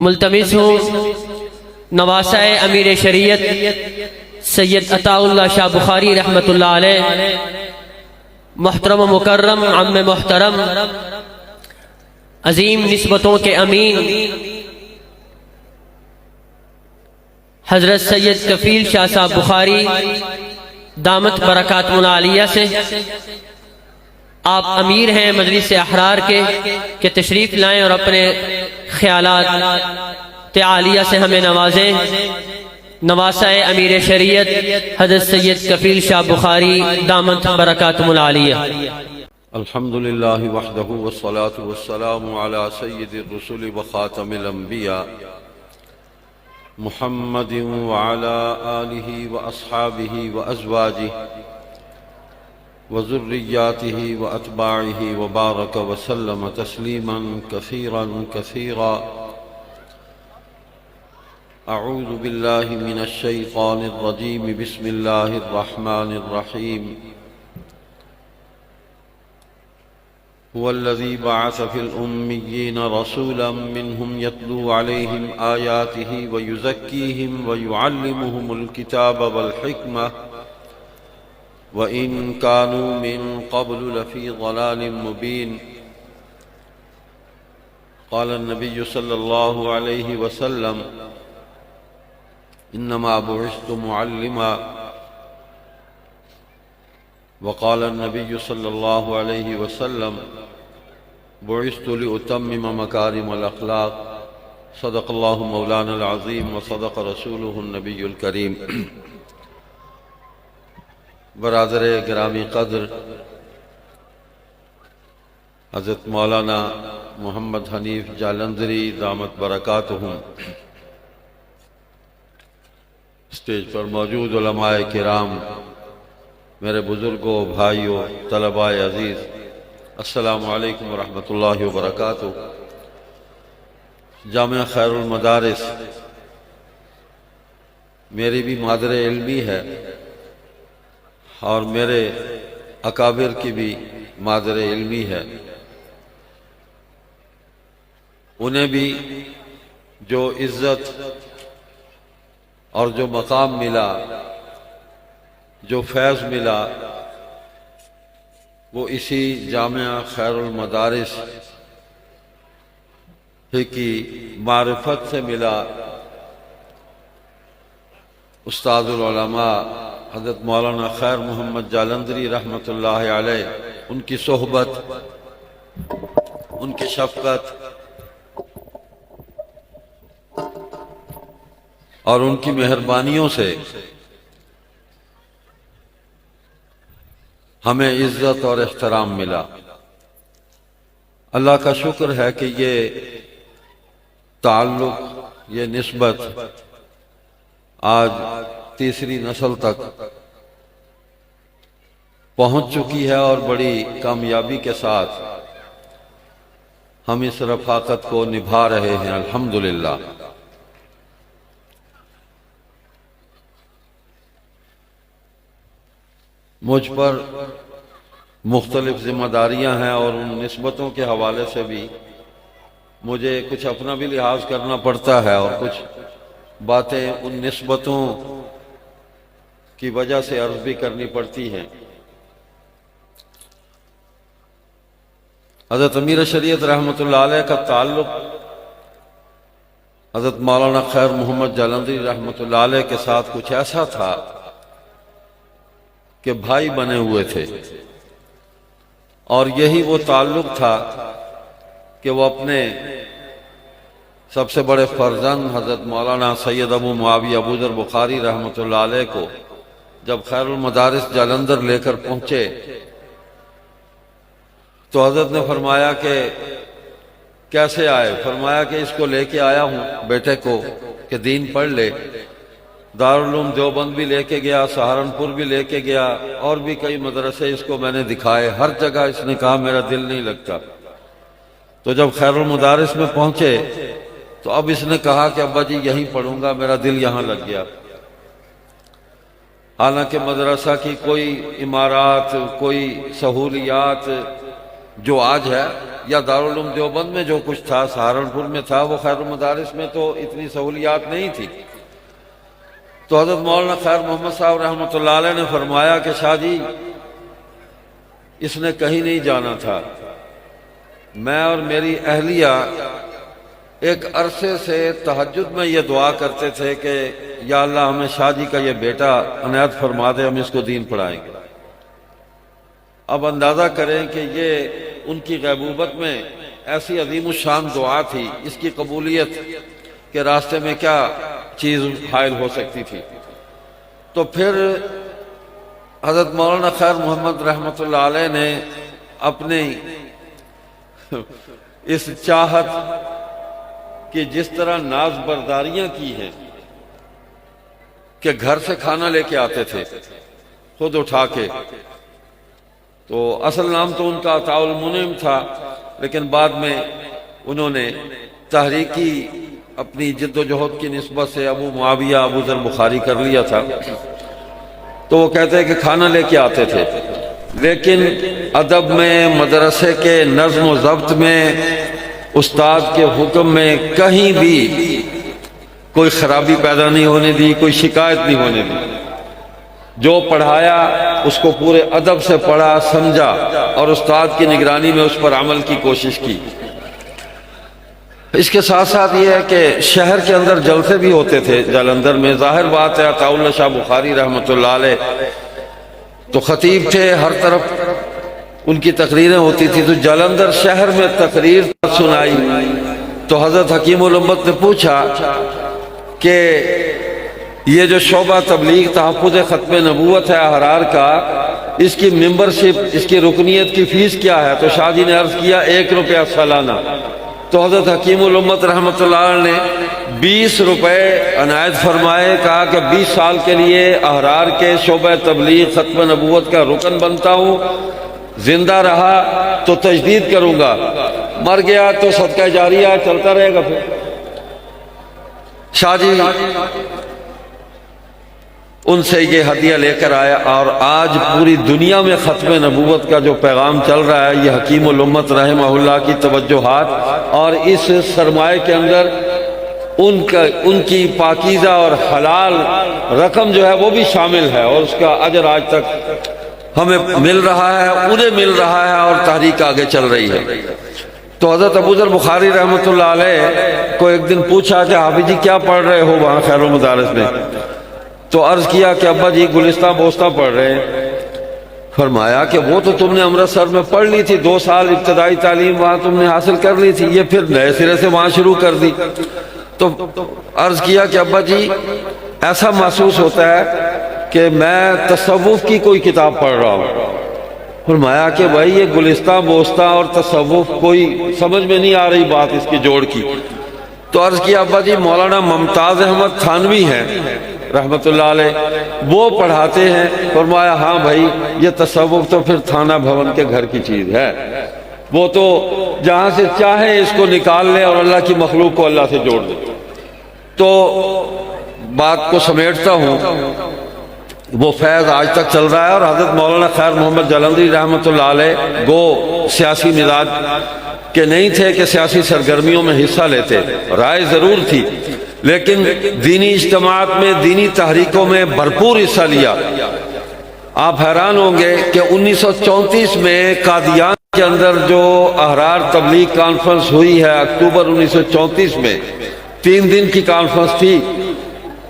ملتمس ہوں نواسہ امیر شریعت سید عطا اللہ شاہ بخاری رحمۃ اللہ علیہ، محترم و مکرم عم محترم، عظیم نسبتوں کے امین حضرت سید کفیل شاہ صاحب بخاری دامت برکات العالیہ سے آپ امیر ہیں مجلس احرار کے کہ تشریف لائیں اور اپنے خیالات تعالیہ سے ہمیں نوازیں۔ نواسہ امیر شریعت حضرت سید کفیل شاہ بخاری دامت برکات العالیہ۔ الحمد للہ وحدہ والصلاة والسلام علی سید الرسل وخاتم الانبیاء محمد وعلی آلہ واصحابہ وازواجہ وذریاتہ واتباعہ وبارک وسلم تسلیما کثیرا کثیرا۔ اعوذ باللہ من الشیطان الرجیم، بسم اللہ الرحمن الرحیم۔ هو الذي بعث في الأميين رسولا منهم يتلو عليهم آياته ويزكيهم ويعلمهم الكتاب والحكمة وإن كانوا من قبل لفي ضلال مبين۔ قال النبي صلى الله عليه وسلم إنما بعثت معلما، وقال النبي صلى الله عليه وسلم بعثت لأتمم مكارم الأخلاق۔ صدق الله مولانا العظيم وصدق رسوله النبي الكريم۔ برادر گرامی قدر حضرت مولانا محمد حنیف جالندری دامت برکاتہم، اسٹیج پر موجود علماء کرام، میرے بزرگوں، بھائیوں، طلباء عزیز، السلام علیکم ورحمۃ اللہ وبرکاتہ۔ جامعہ خیر المدارس میری بھی مادر علمی ہے اور میرے اکابر کی بھی مادر علمی ہے۔ انہیں بھی جو عزت اور جو مقام ملا، جو فیض ملا، وہ اسی جامعہ خیر المدارس ہی کی معرفت سے ملا۔ استاد العلماء حضرت مولانا خیر محمد جالندری رحمۃ اللہ علیہ، ان کی صحبت، ان کی شفقت اور ان کی مہربانیوں سے ہمیں عزت اور احترام ملا۔ اللہ کا شکر ہے کہ یہ تعلق، یہ نسبت آج تیسری نسل تک پہنچ چکی ہے اور بڑی کامیابی کے ساتھ ہم اس رفاقت کو نبھا رہے ہیں، الحمدللہ۔ مجھ پر مختلف ذمہ داریاں ہیں اور ان نسبتوں کے حوالے سے بھی مجھے کچھ اپنا بھی لحاظ کرنا پڑتا ہے اور کچھ باتیں ان نسبتوں کی وجہ سے عرض بھی کرنی پڑتی ہیں۔ حضرت امیر شریعت رحمۃ اللہ علیہ کا تعلق حضرت مولانا خیر محمد جالندری رحمۃ اللہ علیہ کے ساتھ کچھ ایسا تھا کہ بھائی بنے ہوئے تھے، اور یہی وہ تعلق تھا کہ وہ اپنے سب سے بڑے فرزند حضرت مولانا سید ابو معاویہ ابو ذر بخاری رحمۃ اللہ علیہ کو جب خیر المدارس جالندر لے کر پہنچے تو حضرت نے فرمایا کہ کیسے آئے؟ فرمایا کہ اس کو لے کے آیا ہوں بیٹے کو کہ دین پڑھ لے۔ دارالعلوم دیوبند بھی لے کے گیا، سہارنپور بھی لے کے گیا، اور بھی کئی مدرسے اس کو میں نے دکھائے، ہر جگہ اس نے کہا میرا دل نہیں لگتا۔ تو جب خیر المدارس میں پہنچے تو اب اس نے کہا کہ ابا جی یہیں پڑھوں گا، میرا دل یہاں لگ گیا۔ حالانکہ مدرسہ کی کوئی عمارات، کوئی سہولیات جو آج ہے یا دارالعلوم دیوبند میں جو کچھ تھا، سہارنپور میں تھا، وہ خیر المدارس میں تو اتنی سہولیات نہیں تھی۔ تو حضرت مولانا خیر محمد صاحب رحمۃ اللہ علیہ نے فرمایا کہ شاہ جی اس نے کہیں نہیں جانا تھا، میں اور میری اہلیہ ایک عرصے سے تہجد میں یہ دعا کرتے تھے کہ یا اللہ ہمیں شاہ جی کا یہ بیٹا عنایت فرما دے، ہم اس کو دین پڑھائیں گے۔ اب اندازہ کریں کہ یہ ان کی غیبوبت میں ایسی عظیم الشان دعا تھی، اس کی قبولیت کے راستے میں کیا چیز حائل ہو سکتی تھی۔ تو پھر حضرت مولانا خیر محمد رحمۃ اللہ علیہ نے اپنی اس چاہت کہ جس طرح ناز برداریاں کی ہیں کہ گھر سے کھانا لے کے آتے تھے خود اٹھا کے، تو اصل نام تو ان کا عطاء المنعم تھا، لیکن بعد میں انہوں نے تحریکی اپنی جد و جہد کی نسبت سے ابو معاویہ ابو ذر بخاری کر لیا تھا۔ تو وہ کہتے ہیں کہ کھانا لے کے آتے تھے، لیکن ادب میں، مدرسے کے نظم و ضبط میں، استاد کے حکم میں کہیں بھی کوئی خرابی پیدا نہیں ہونے دی، کوئی شکایت نہیں ہونے دی۔ جو پڑھایا اس کو پورے ادب سے پڑھا، سمجھا، اور استاد کی نگرانی میں اس پر عمل کی کوشش کی۔ اس کے ساتھ ساتھ یہ ہے کہ شہر کے اندر جلسے بھی ہوتے تھے جلندھر میں، ظاہر بات ہے عطاء اللہ شاہ بخاری رحمۃ اللہ علیہ تو خطیب تھے، ہر طرف ان کی تقریریں ہوتی تھی، تو جلندھر شہر میں تقریر سنائی تو حضرت حکیم الامت نے پوچھا کہ یہ جو شعبہ تبلیغ تحفظ ختم نبوت ہے احرار کا، اس کی ممبرشپ، اس کی رکنیت کی فیس کیا ہے؟ تو شاہ جی نے عرض کیا 1 روپیہ سالانہ۔ تو حضرت حکیم الامت رحمۃ اللہ علیہ نے 20 روپے عنایت فرمائے، کہا کہ 20 سال کے لیے احرار کے شعبہ تبلیغ ختم نبوت کا رکن بنتا ہوں، زندہ رہا تو تجدید کروں گا، مر گیا تو صدقہ جاریہ چلتا رہے گا۔ پھر شاہ جی ان سے یہ ہدیہ لے کر آیا، اور آج پوری دنیا میں ختم نبوت کا جو پیغام چل رہا ہے، یہ حکیم الامت رحمہ اللہ کی توجہات اور اس سرمایہ کے اندر ان کی پاکیزہ اور حلال رقم جو ہے وہ بھی شامل ہے، اور اس کا اجر آج تک ہمیں مل رہا ہے، انہیں مل رہا ہے، اور تحریک آگے چل رہی ہے۔ تو حضرت ابو ذر بخاری رحمۃ اللہ علیہ کو ایک دن پوچھا کہ حافظ جی کیا پڑھ رہے ہو وہاں خیر المدارس میں؟ تو عرض کیا کہ ابا جی گلستان بوستہ پڑھ رہے ہیں۔ فرمایا کہ وہ تو تم نے امرتسر میں پڑھ لی تھی، 2 سال ابتدائی تعلیم وہاں تم نے حاصل کر لی تھی، یہ پھر نئے سرے سے وہاں شروع کر دی۔ تو عرض کیا کہ ابا جی ایسا محسوس ہوتا ہے کہ میں تصوف کی کوئی کتاب پڑھ رہا ہوں۔ فرمایا کہ بھائی یہ گلستان بوستہ اور تصوف کوئی سمجھ میں نہیں آ رہی بات اس کی جوڑ کی۔ تو عرض کیا ابا جی مولانا ممتاز احمد تھانوی ہیں رحمت اللہ علیہ، وہ پڑھاتے ہیں۔ فرمایا ہاں بھائی یہ تصوف تو پھر تھانہ بھون کے گھر کی چیز ہے، وہ تو جہاں سے چاہے اس کو نکال لے اور اللہ کی مخلوق کو اللہ سے جوڑ دے۔ تو بات کو سمیٹتا ہوں، وہ فیض آج تک چل رہا ہے، اور حضرت مولانا خیر محمد جلندری رحمۃ اللہ علیہ گو سیاسی مزاج کہ نہیں تھے کہ سیاسی سرگرمیوں میں حصہ لیتے، رائے ضرور تھی، لیکن دینی اجتماعات میں، دینی تحریکوں میں بھرپور حصہ لیا۔ آپ حیران ہوں گے کہ 1934 میں قادیان کے اندر جو احرار تبلیغ کانفرنس ہوئی ہے اکتوبر 1934 میں، 3 دن کی کانفرنس تھی،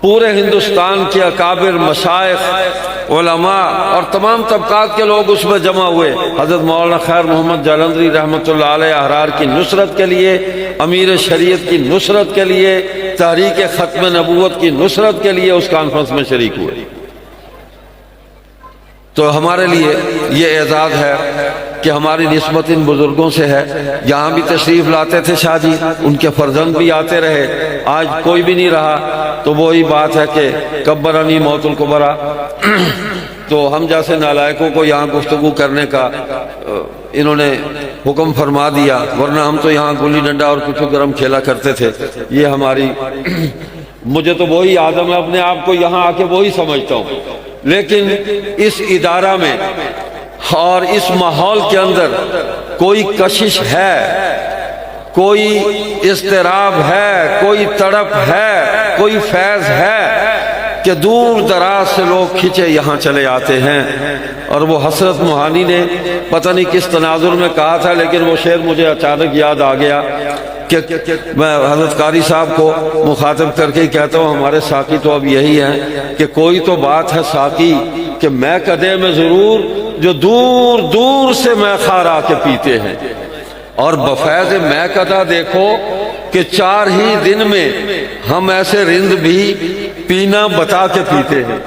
پورے ہندوستان کے اکابر، مشائخ، علماء اور تمام طبقات کے لوگ اس میں جمع ہوئے، حضرت مولانا خیر محمد جلندری رحمۃ اللہ علیہ احرار کی نصرت کے لیے، امیر شریعت کی نصرت کے لیے، تحریک ختم نبوت کی نصرت کے لیے اس کانفرنس میں شریک ہوئے۔ تو ہمارے لیے یہ اعزاز ہے کہ ہماری نسبت ان بزرگوں سے ہے۔ یہاں بھی تشریف لاتے تھے شاہ جی، ان کے فرزند بھی آتے رہے، آج کوئی بھی نہیں رہا، تو وہی بات ہے کہ کبرانی موت الکبرا۔ تو ہم جیسے نالائقوں کو یہاں گفتگو کرنے کا انہوں نے حکم فرما دیا، ورنہ ہم تو یہاں گلی ڈنڈا اور کچھ گرم کھیلا کرتے تھے۔ یہ ہماری مجھے تو وہی یاد ہے، میں اپنے آپ کو یہاں آ کے وہی سمجھتا ہوں، لیکن اس ادارہ میں اور اس ماحول کے اندر کوئی کشش ہے، کوئی اضطراب ہے، کوئی تڑپ ہے، کوئی فیض ہے کہ دور دراز سے لوگ کھنچے یہاں چلے آتے ہیں۔ اور وہ حسرت موہانی نے پتہ نہیں کس تناظر میں کہا تھا، لیکن وہ شعر مجھے اچانک یاد آ گیا کہ میں حضرت قاری صاحب کو مخاطب کر کے ہی کہتا ہوں، ہمارے ساقی تو اب یہی ہے کہ کوئی تو بات ہے ساقی کہ میں قدے میں ضرور جو دور دور سے میں خار آ کے پیتے ہیں، اور بفیض میں قدا دیکھو کہ 4 ہی دن میں ہم ایسے رند بھی پینا بتا کے پیتے ہیں۔